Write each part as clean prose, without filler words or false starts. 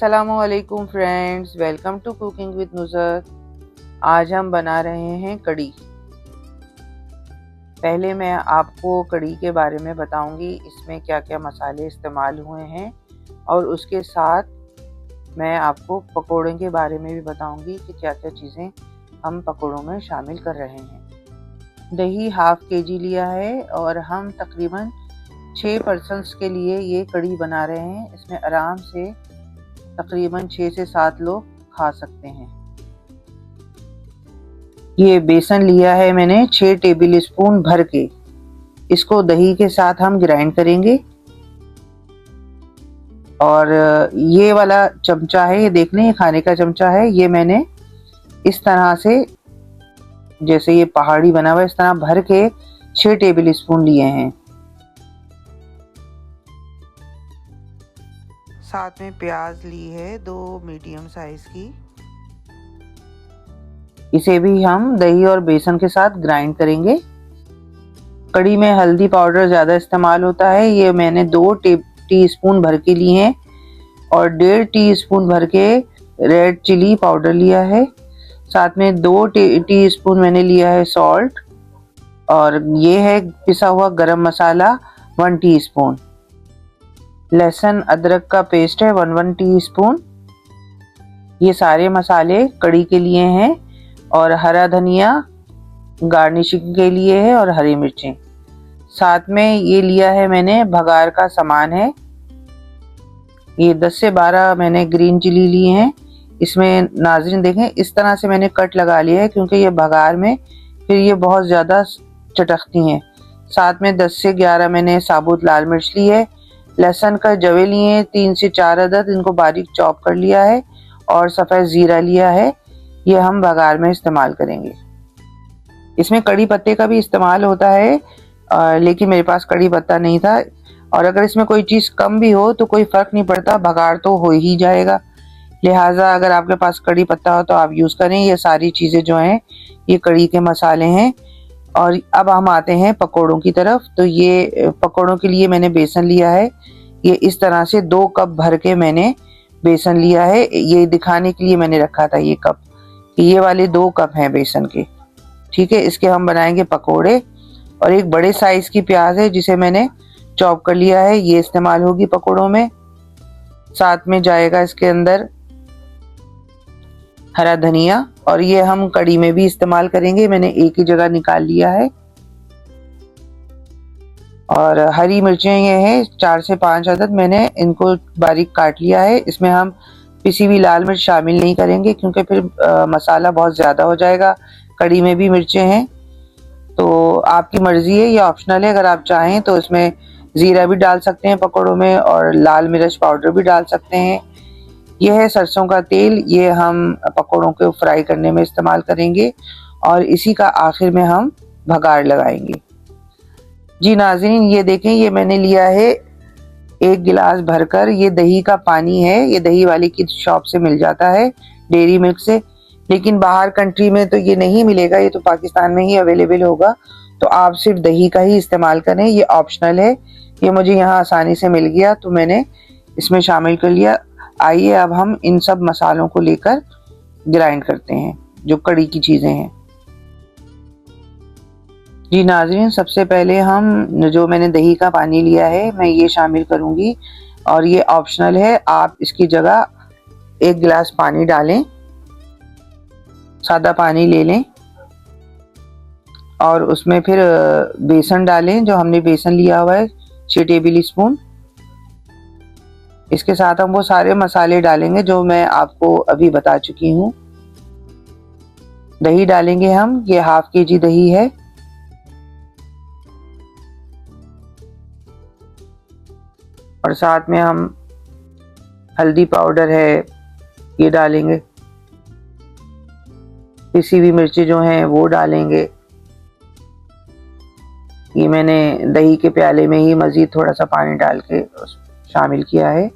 अस्सलामुअलैकुम friends, welcome to cooking with Nuzrat. आज हम बना रहे हैं कड़ी। पहले मैं आपको कड़ी के बारे में बताऊंगी, इसमें क्या क्या मसाले इस्तेमाल हुए हैं, और उसके साथ मैं आपको पकोड़े के बारे में भी बताऊंगी कि क्या क्या चीज़ें हम पकोड़ों में शामिल कर रहे हैं। दही हाफ केजी लिया है और हम तकरीबन 6 पर्सन्स के लिए ये कड़ी बना रहे हैं। इसमें आराम से तकरीबन 6 से 7 लोग खा सकते हैं। ये बेसन लिया है मैंने 6 टेबल स्पून भर के। इसको दही के साथ हम ग्राइंड करेंगे। और ये वाला चमचा है, ये देख लें, ये खाने का चमचा है। ये मैंने इस तरह से, जैसे ये पहाड़ी बना हुआ है, इस तरह भर के 6 टेबल स्पून लिए हैं। साथ में प्याज ली है 2 मीडियम साइज की। इसे भी हम दही और बेसन के साथ ग्राइंड करेंगे। कड़ी में हल्दी पाउडर ज़्यादा इस्तेमाल होता है। ये मैंने 2 टीस्पून भर के लिए हैं और 1.5 टीस्पून भर के रेड चिली पाउडर लिया है। साथ में 2 टीस्पून मैंने लिया है सॉल्ट, और ये है पिसा हुआ गरम मसाला 1 टीस्पून। लहसुन अदरक का पेस्ट है 1 टीस्पून। ये सारे मसाले कड़ी के लिए हैं। और हरा धनिया गार्निशिंग के लिए है, और हरी मिर्चें। साथ में ये लिया है मैंने भगार का सामान है। ये 10 से 12 मैंने ग्रीन चिली लिए हैं। इसमें नाज़रीन देखें, इस तरह से मैंने कट लगा लिया है क्योंकि ये भगार में फिर ये बहुत ज़्यादा चटकती हैं। साथ में 10 से 11 मैंने साबुत लाल मिर्च ली है। लहसुन का जवे लिए हैं 3 से 4 अदद, इनको बारीक चॉप कर लिया है। और सफ़ेद ज़ीरा लिया है, ये हम बघार में इस्तेमाल करेंगे। इसमें कड़ी पत्ते का भी इस्तेमाल होता है, लेकिन मेरे पास कड़ी पत्ता नहीं था। और अगर इसमें कोई चीज़ कम भी हो तो कोई फ़र्क नहीं पड़ता, बघार तो हो ही जाएगा। लिहाजा अगर आपके पास कड़ी पत्ता हो तो आप यूज़ करें। ये सारी चीज़ें जो हैं ये कड़ी के मसाले हैं। और अब हम आते हैं पकोड़ों की तरफ। तो ये पकोड़ों के लिए मैंने बेसन लिया है। ये इस तरह से 2 कप भर के मैंने बेसन लिया है। ये दिखाने के लिए मैंने रखा था ये कप, ये वाले 2 कप हैं बेसन के। ठीक है, इसके हम बनाएंगे पकोड़े। और एक बड़े साइज की प्याज है जिसे मैंने चॉप कर लिया है, ये इस्तेमाल होगी पकोड़ों में। साथ में जाएगा इसके अंदर हरा धनिया, और ये हम कड़ी में भी इस्तेमाल करेंगे। मैंने एक ही जगह निकाल लिया है। और हरी मिर्चें ये हैं 4 से 5 अदद, मैंने इनको बारीक काट लिया है। इसमें हम पिसी हुई लाल मिर्च शामिल नहीं करेंगे क्योंकि फिर मसाला बहुत ज़्यादा हो जाएगा। कड़ी में भी मिर्चें हैं तो आपकी मर्ज़ी है, ये ऑप्शनल है। अगर आप चाहें तो इसमें ज़ीरा भी डाल सकते हैं पकौड़ों में, और लाल मिर्च पाउडर भी डाल सकते हैं। यह है सरसों का तेल, ये हम पकौड़ों को फ्राई करने में इस्तेमाल करेंगे। और इसी का आखिर में हम भगार लगाएंगे। जी नाज़रीन, ये देखें, ये मैंने लिया है 1 गिलास भरकर। ये दही का पानी है, ये दही वाले की शॉप से मिल जाता है, डेयरी मिल्क से। लेकिन बाहर कंट्री में तो ये नहीं मिलेगा, ये तो पाकिस्तान में ही अवेलेबल होगा। तो आप सिर्फ दही का ही इस्तेमाल करें, ये ऑप्शनल है। ये मुझे यहाँ आसानी से मिल गया तो मैंने इसमें शामिल कर लिया। आइए अब हम इन सब मसालों को लेकर ग्राइंड करते हैं, जो कड़ी की चीज़ें हैं। जी नाज़रीन, सबसे पहले हम जो मैंने दही का पानी लिया है मैं ये शामिल करूँगी, और ये ऑप्शनल है। आप इसकी जगह 1 गिलास पानी डालें, सादा पानी ले लें, और उसमें फिर बेसन डालें। जो हमने बेसन लिया हुआ है 6 टेबल स्पून। इसके साथ हम वो सारे मसाले डालेंगे जो मैं आपको अभी बता चुकी हूँ। दही डालेंगे हम, ये हाफ केजी दही है। और साथ में हम हल्दी पाउडर है ये डालेंगे। पिसी हुई मिर्ची जो हैं वो डालेंगे। ये मैंने दही के प्याले में ही मज़ीद थोड़ा सा पानी डाल के शामिल किया है।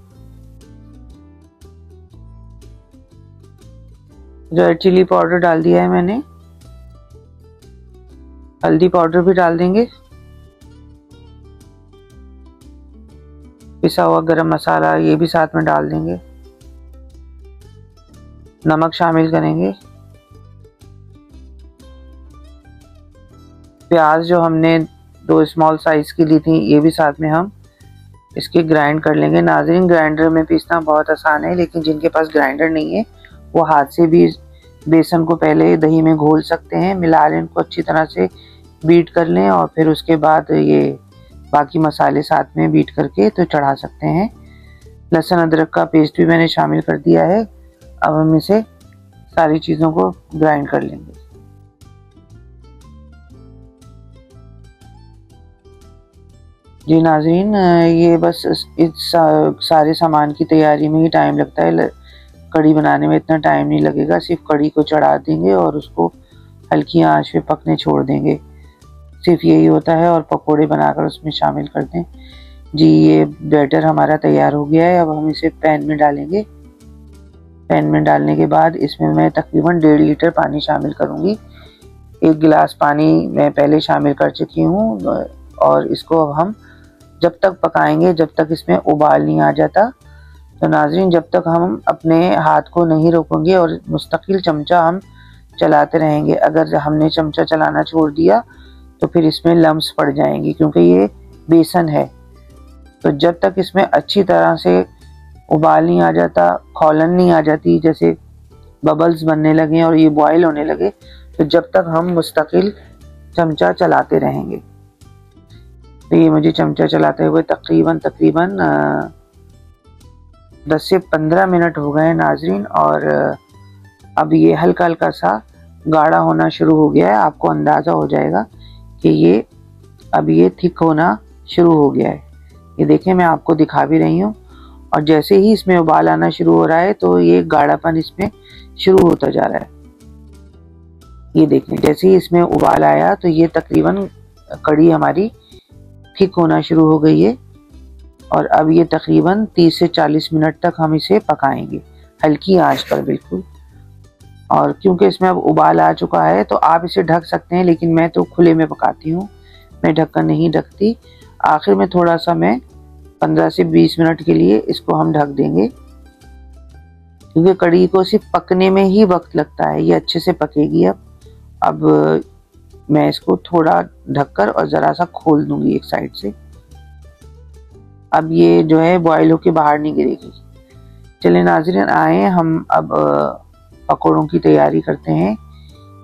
रेड चिली पाउडर डाल दिया है मैंने। हल्दी पाउडर भी डाल देंगे। पिसा हुआ गरम मसाला ये भी साथ में डाल देंगे। नमक शामिल करेंगे। प्याज जो हमने 2 स्मॉल साइज की ली थी ये भी साथ में हम इसके ग्राइंड कर लेंगे। नाज़रीन, ग्राइंडर में पीसना बहुत आसान है, लेकिन जिनके पास ग्राइंडर नहीं है वो हाथ से भी बेसन को पहले दही में घोल सकते हैं। मिला लें, इनको अच्छी तरह से बीट कर लें और फिर उसके बाद ये बाकी मसाले साथ में बीट करके तो चढ़ा सकते हैं। लहसुन अदरक का पेस्ट भी मैंने शामिल कर दिया है। अब हम इसे सारी चीज़ों को ग्राइंड कर लेंगे। जी नाज़रीन, ये बस इस सारे सामान की तैयारी में ही टाइम लगता है। कड़ी बनाने में इतना टाइम नहीं लगेगा। सिर्फ कड़ी को चढ़ा देंगे और उसको हल्की आंच पे पकने छोड़ देंगे, सिर्फ यही होता है। और पकोड़े बनाकर उसमें शामिल कर दें। जी, ये बैटर हमारा तैयार हो गया है। अब हम इसे पैन में डालेंगे। पैन में डालने के बाद इसमें मैं तकरीबन 1.5 लीटर पानी शामिल करूँगी। 1 गिलास पानी मैं पहले शामिल कर चुकी हूँ। और इसको अब हम जब तक पकाएंगे जब तक इसमें उबाल नहीं आ जाता। तो नाज़रीन, जब तक हम अपने हाथ को नहीं रोकेंगे और मुस्तकिल चमचा हम चलाते रहेंगे। अगर हमने चमचा चलाना छोड़ दिया तो फिर इसमें लम्स पड़ जाएंगी, क्योंकि ये बेसन है। तो जब तक इसमें अच्छी तरह से उबाल नहीं आ जाता, खौलन नहीं आ जाती, जैसे बबल्स बनने लगे और ये बॉयल होने लगे, तो जब तक हम मुस्तकिल चमचा चलाते रहेंगे। तो ये मुझे चमचा चलाते हुए तकरीबन 10 से 15 मिनट हो गए नाज़रीन। और अब ये हल्का हल्का सा गाढ़ा होना शुरू हो गया है। आपको अंदाज़ा हो जाएगा कि ये अब ये थिक होना शुरू हो गया है। ये देखें, मैं आपको दिखा भी रही हूँ। और जैसे ही इसमें उबाल आना शुरू हो रहा है तो ये गाढ़ापन इसमें शुरू होता जा रहा है। ये देखें, जैसे ही इसमें उबाल आया तो ये तकरीबन कड़ी हमारी थिक होना शुरू हो गई है। और अब ये तकरीबन 30 से 40 मिनट तक हम इसे पकाएंगे हल्की आंच पर बिल्कुल। और क्योंकि इसमें अब उबाल आ चुका है तो आप इसे ढक सकते हैं, लेकिन मैं तो खुले में पकाती हूँ, मैं ढक्कन नहीं ढकती। आखिर में थोड़ा सा मैं 15 से 20 मिनट के लिए इसको हम ढक देंगे, क्योंकि कड़ी को सिर्फ पकने में ही वक्त लगता है। ये अच्छे से पकेगी। अब मैं इसको थोड़ा ढककर और ज़रा सा खोल दूंगी एक साइड से। अब ये जो है बॉयल होके बाहर नहीं गिरेगी। चलिए नाज़रीन, आए हम अब पकौड़ों की तैयारी करते हैं।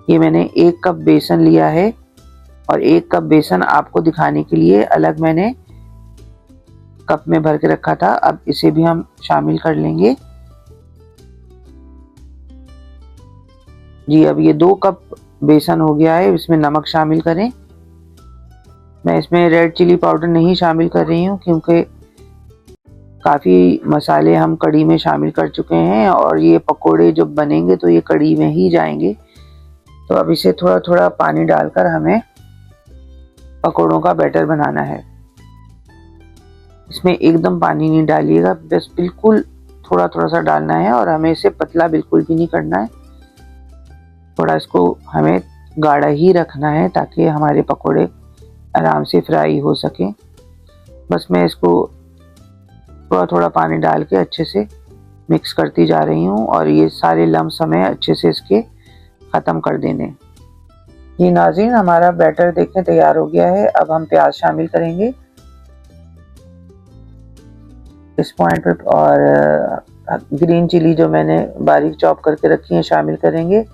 ये मैंने 1 कप बेसन लिया है और 1 कप बेसन आपको दिखाने के लिए अलग मैंने कप में भर के रखा था। अब इसे भी हम शामिल कर लेंगे। जी, अब ये 2 कप बेसन हो गया है। इसमें नमक शामिल करें। मैं इसमें रेड चिली पाउडर नहीं शामिल कर रही हूँ, क्योंकि काफ़ी मसाले हम कड़ी में शामिल कर चुके हैं और ये पकोड़े जब बनेंगे तो ये कड़ी में ही जाएंगे। तो अब इसे थोड़ा थोड़ा पानी डालकर हमें पकोड़ों का बैटर बनाना है। इसमें एकदम पानी नहीं डालिएगा, बस बिल्कुल थोड़ा थोड़ा सा डालना है। और हमें इसे पतला बिल्कुल भी नहीं करना है, थोड़ा इसको हमें गाढ़ा ही रखना है ताकि हमारे पकोड़े आराम से फ्राई हो सकें। बस मैं इसको थोड़ा थोड़ा पानी डाल के अच्छे से मिक्स करती जा रही हूँ और ये सारे लम्स हमें अच्छे से इसके ख़त्म कर देने। ये नाज़रीन, हमारा बैटर देखें तैयार हो गया है। अब हम प्याज शामिल करेंगे इस पॉइंट पर, और ग्रीन चिली जो मैंने बारीक चॉप करके रखी है शामिल करेंगे।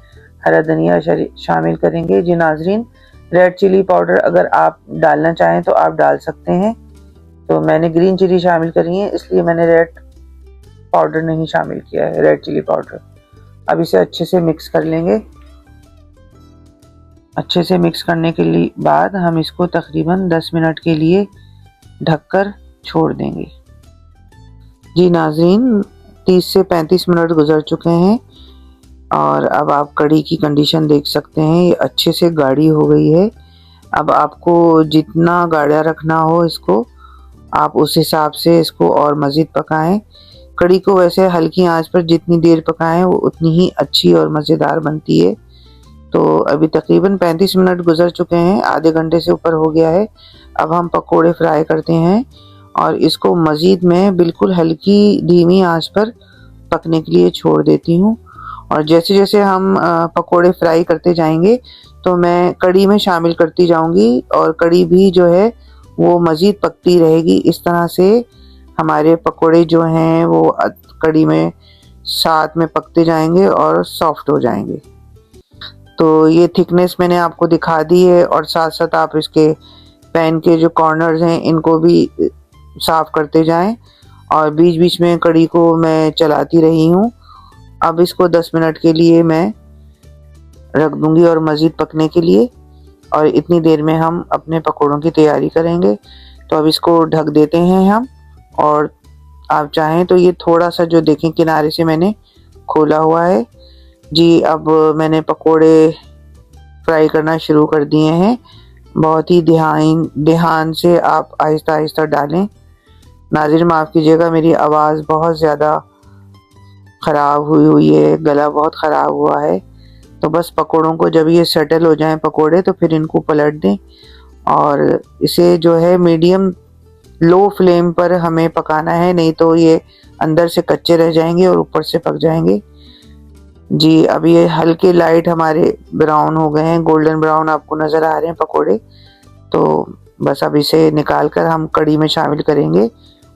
हरा धनिया शामिल करेंगे। जी नाज़रीन, रेड चिली पाउडर अगर आप डालना चाहें तो आप डाल सकते हैं। तो मैंने ग्रीन चिली शामिल करी है, इसलिए मैंने रेड पाउडर नहीं शामिल किया है, रेड चिली पाउडर। अब इसे अच्छे से मिक्स कर लेंगे। अच्छे से मिक्स करने के लिए बाद हम इसको तकरीबन 10 मिनट के लिए ढककर छोड़ देंगे। जी नाज़रीन, 30 से 35 मिनट गुजर चुके हैं और अब आप कड़ी की कंडीशन देख सकते हैं, ये अच्छे से गाढ़ी हो गई है। अब आपको जितना गाढ़ा रखना हो इसको, आप उस हिसाब से इसको और मज़ीद पकाएं। कड़ी को वैसे हल्की आंच पर जितनी देर पकाएं वो उतनी ही अच्छी और मज़ेदार बनती है। तो अभी तकरीबन 35 मिनट गुजर चुके हैं, आधे घंटे से ऊपर हो गया है। अब हम पकोड़े फ्राई करते हैं और इसको मज़ीद मैं बिल्कुल हल्की धीमी आंच पर पकने के लिए छोड़ देती हूँ। और जैसे जैसे हम पकोड़े फ्राई करते जाएंगे तो मैं कढ़ी में शामिल करती जाऊंगी और कढ़ी भी जो है वो मज़ीद पकती रहेगी। इस तरह से हमारे पकोड़े जो हैं वो कढ़ी में साथ में पकते जाएंगे और सॉफ्ट हो जाएंगे। तो ये थिकनेस मैंने आपको दिखा दी है और साथ साथ आप इसके पैन के जो कॉर्नर्स हैं इनको भी साफ करते जाएं और बीच बीच में कढ़ी को मैं चलाती रही हूँ। अब इसको 10 मिनट के लिए मैं रख दूंगी और मज़ीद पकने के लिए, और इतनी देर में हम अपने पकोड़ों की तैयारी करेंगे। तो अब इसको ढक देते हैं हम, और आप चाहें तो ये थोड़ा सा जो देखें किनारे से मैंने खोला हुआ है जी। अब मैंने पकोड़े फ्राई करना शुरू कर दिए हैं। बहुत ही ध्यान से आप आहिस्ता आहिस्ता डालें। नाज़रीन माफ़ कीजिएगा, मेरी आवाज़ बहुत ज़्यादा ख़राब हुई है, गला बहुत ख़राब हुआ है। तो बस पकोड़ों को जब ये सेटल हो जाएं पकोड़े तो फिर इनको पलट दें और इसे जो है मीडियम लो फ्लेम पर हमें पकाना है, नहीं तो ये अंदर से कच्चे रह जाएंगे और ऊपर से पक जाएंगे जी। अब ये हल्के लाइट हमारे ब्राउन हो गए हैं, गोल्डन ब्राउन आपको नज़र आ रहे हैं पकोड़े। तो बस अब इसे निकाल कर हम कढ़ी में शामिल करेंगे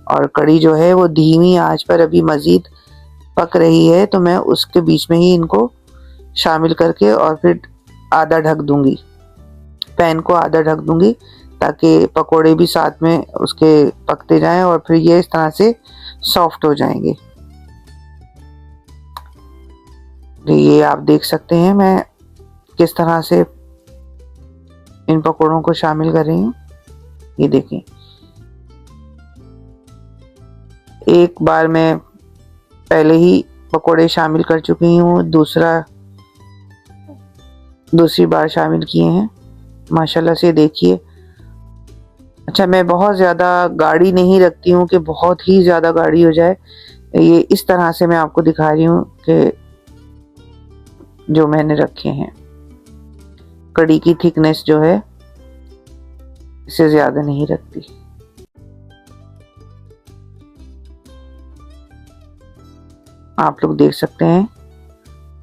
और कढ़ी जो है वो धीमी आंच पर अभी मज़ीद पक रही है, तो मैं उसके बीच में ही इनको शामिल करके और फिर आधा ढक दूंगी, पैन को आधा ढक दूंगी ताकि पकोड़े भी साथ में उसके पकते जाएं और फिर ये इस तरह से सॉफ्ट हो जाएंगे। ये आप देख सकते हैं मैं किस तरह से इन पकोड़ों को शामिल कर रही हूँ। ये देखें, एक बार मैं पहले ही पकोड़े शामिल कर चुकी हूँ, दूसरी बार शामिल किए हैं। माशाल्लाह से देखिए। अच्छा, मैं बहुत ज़्यादा गाढ़ी नहीं रखती हूँ कि बहुत ही ज़्यादा गाढ़ी हो जाए। ये इस तरह से मैं आपको दिखा रही हूँ कि जो मैंने रखे हैं, कढ़ी की थिकनेस जो है इससे ज़्यादा नहीं रखती। आप लोग देख सकते हैं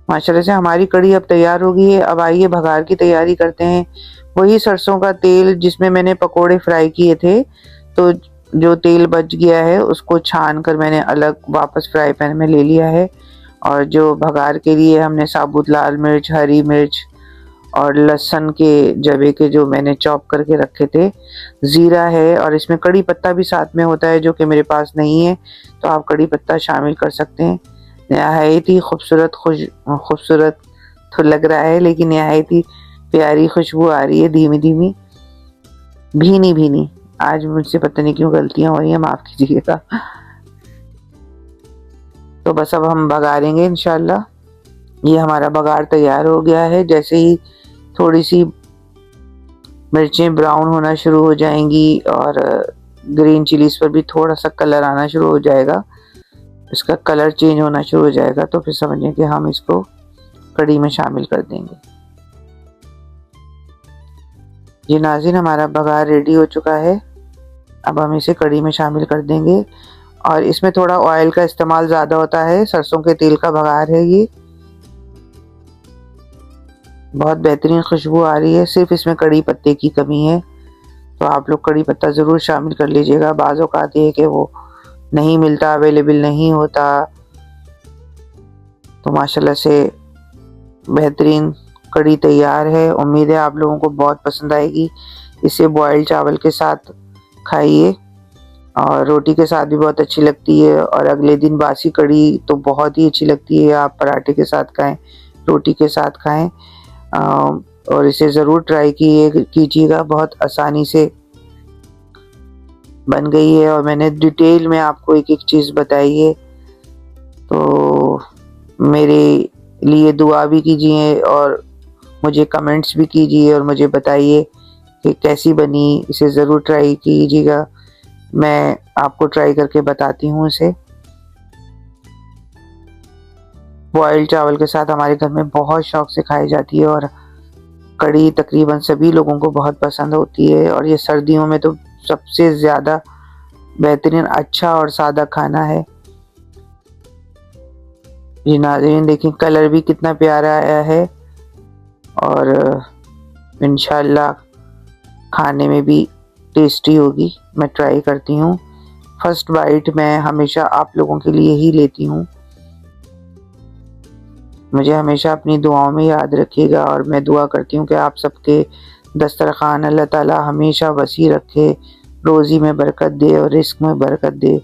माशाल्लाह से हमारी कढ़ी अब तैयार हो गई है। अब आइए भगार की तैयारी करते हैं। वही सरसों का तेल जिसमें मैंने पकोड़े फ्राई किए थे, तो जो तेल बच गया है उसको छान कर मैंने अलग वापस फ्राई पैन में ले लिया है। और जो भगार के लिए हमने साबुत लाल मिर्च, हरी मिर्च और लहसुन के जवे के जो मैंने चॉप करके रखे थे, ज़ीरा है और इसमें कड़ी पत्ता भी साथ में होता है जो कि मेरे पास नहीं है, तो आप कड़ी पत्ता शामिल कर सकते हैं। नहायत ही खूबसूरत तो लग रहा है, लेकिन नहायत ही प्यारी खुशबू आ रही है, धीमी धीमी भीनी भीनी। आज मुझसे पता नहीं क्यों गलतियां हो रही हैं, माफ़ कीजिएगा। तो बस अब हम बघारेंगे इंशाल्लाह। ये हमारा बघार तैयार हो गया है। जैसे ही थोड़ी सी मिर्चें ब्राउन होना शुरू हो जाएंगी और ग्रीन चिलीज पर भी थोड़ा सा कलर आना शुरू हो जाएगा, इसका कलर चेंज होना शुरू हो जाएगा, तो फिर समझिए कि हम इसको कढ़ी में शामिल कर देंगे। ये नाज़रीन हमारा बघार रेडी हो चुका है। अब हम इसे कढ़ी में शामिल कर देंगे और इसमें थोड़ा ऑयल का इस्तेमाल ज़्यादा होता है, सरसों के तेल का बघार है ये। बहुत बेहतरीन खुशबू आ रही है, सिर्फ इसमें कड़ी पत्ते की कमी है, तो आप लोग कड़ी पत्ता ज़रूर शामिल कर लीजिएगा। बाज़ औक़ात है कि वो नहीं मिलता, अवेलेबल नहीं होता। तो माशाल्लाह से बेहतरीन कड़ी तैयार है। उम्मीद है आप लोगों को बहुत पसंद आएगी। इसे बॉइल्ड चावल के साथ खाइए और रोटी के साथ भी बहुत अच्छी लगती है, और अगले दिन बासी कड़ी तो बहुत ही अच्छी लगती है। आप पराठे के साथ खाएं, रोटी के साथ खाएं, और इसे ज़रूर ट्राई कीजिएगा। बहुत आसानी से बन गई है और मैंने डिटेल में आपको एक एक चीज़ बताई है। तो मेरे लिए दुआ भी कीजिए और मुझे कमेंट्स भी कीजिए और मुझे बताइए कि कैसी बनी। इसे ज़रूर ट्राई कीजिएगा, मैं आपको ट्राई करके बताती हूँ। इसे बॉइल्ड चावल के साथ हमारे घर में बहुत शौक से खाई जाती है और कड़ी तकरीबन सभी लोगों को बहुत पसंद होती है, और ये सर्दियों में तो सबसे ज़्यादा बेहतरीन अच्छा और सादा खाना है। जी नाज़रीन, देखें कलर भी कितना प्यारा आया है और इंशाल्लाह खाने में भी टेस्टी होगी। मैं ट्राई करती हूँ। फर्स्ट बाइट मैं हमेशा आप लोगों के लिए ही लेती हूँ। मुझे हमेशा अपनी दुआओं में याद रखिएगा और मैं दुआ करती हूँ कि आप सबके दस्तरखान अल्लाह ताला हमेशा वसी रखे, रोज़ी में बरकत दे और रिस्क में बरकत दे।